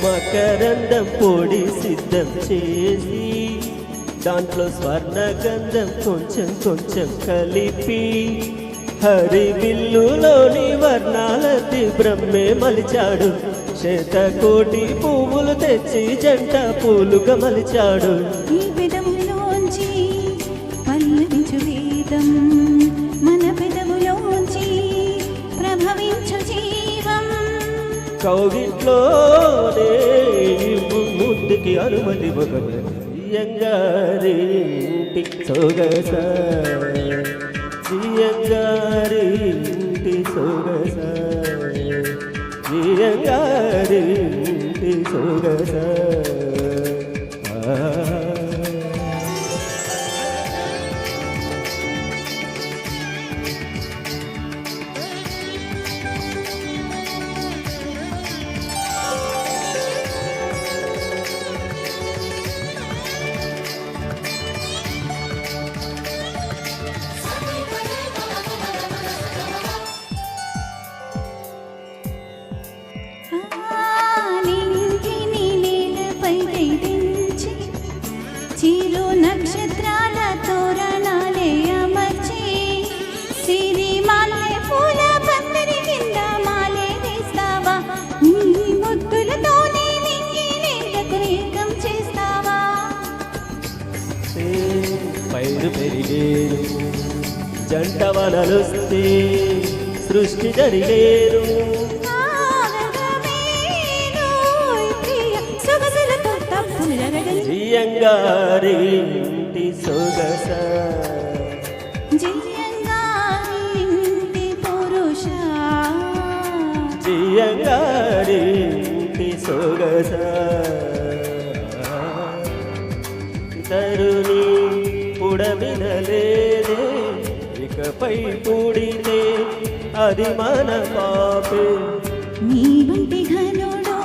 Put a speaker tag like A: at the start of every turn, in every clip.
A: మకరందం పొడి సిద్ధం చేసి దాంట్లో స్వర్ణగంధం కొంచెం కొంచెం కలిపి హరివిల్లులోని వర్ణాలతి బ్రహ్మే మలిచాడు. శతకోటి పువ్వులు తెచ్చి జంట పూలుగా మలిచాడు.
B: ఈ పెదవులోంచి పల్లవించు వేదం, మన పెదవులోంచి ప్రభవించు జీవం.
A: కౌగిట్లోనే ముద్దుకి అనుమతి జియంగారింటి సొగస, జియంగారింటి సొగస, జియంగారింటి సొగస.
B: నక్షత్రాల తోరణాలే అమర్చి సిరి మాలే పూల పందిరి కింద మాలే వేస్తావా? నీ ముద్దులతోనే నింగి నేలకు ఏకం చేస్తావా?
A: పైరు పెరిగేరు జంట వనలుస్తే సృష్టి జరిగేరు. జియంగారింటి సొగస,
B: జియంగారింటి పురుష,
A: జియంగారింటి సొగస. తరుణి పుడమినలేదే ఇకపై పుడితే అది మన పాపే.
B: నీ వంటి ఘనుడు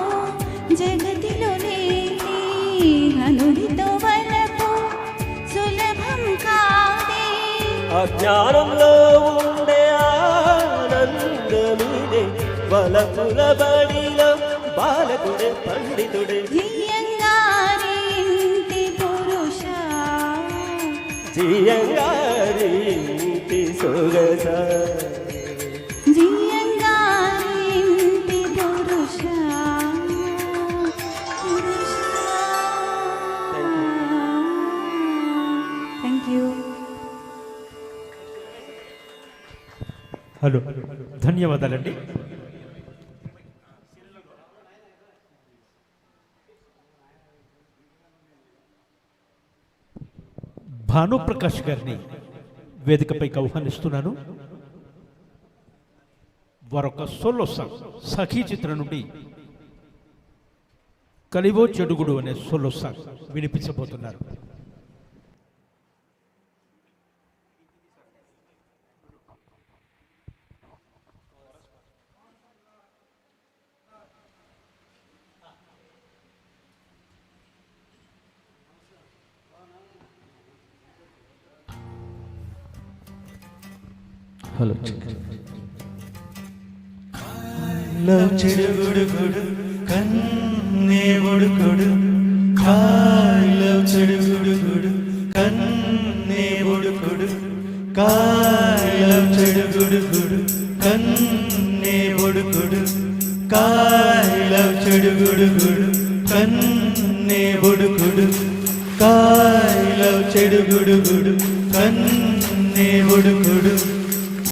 B: జగతిలో లేని, ఘనుడితో వలపు సులభం కాదే.
A: అజ్ఞానంలో ఉండే ఆనందమిదే, వలపుల బడిలో బాలకుడే పండితుడే.
B: జియంగారింటి పురుష,
A: జియంగారింటి సొగస,
B: జియంగారింటి పురుష. Thank you.
C: హలో, ధన్యవాదాలండి. భానుప్రకాష్ గారిని వేదికపైకి ఆహ్వానిస్తున్నాను. వారొక సోలో సాంగ్ సఖీ చిత్రం నుండి కలివో చెడుగుడు అనే సోలో సాంగ్ వినిపించబోతున్నారు.
A: హలో,
D: చెడుగుడుగుడు కన్నే ఒడుకుడు, కాయలో చెడుగుడుగుడు కన్నే ఒడుకుడు, కాయలో చెడుగుడుగుడు కన్నే ఒడుకుడు, కాయలో చెడుగుడుగుడు కన్నే ఒడుకుడు, కాయలో చెడుగుడుగుడు కన్నే ఒడుకుడు.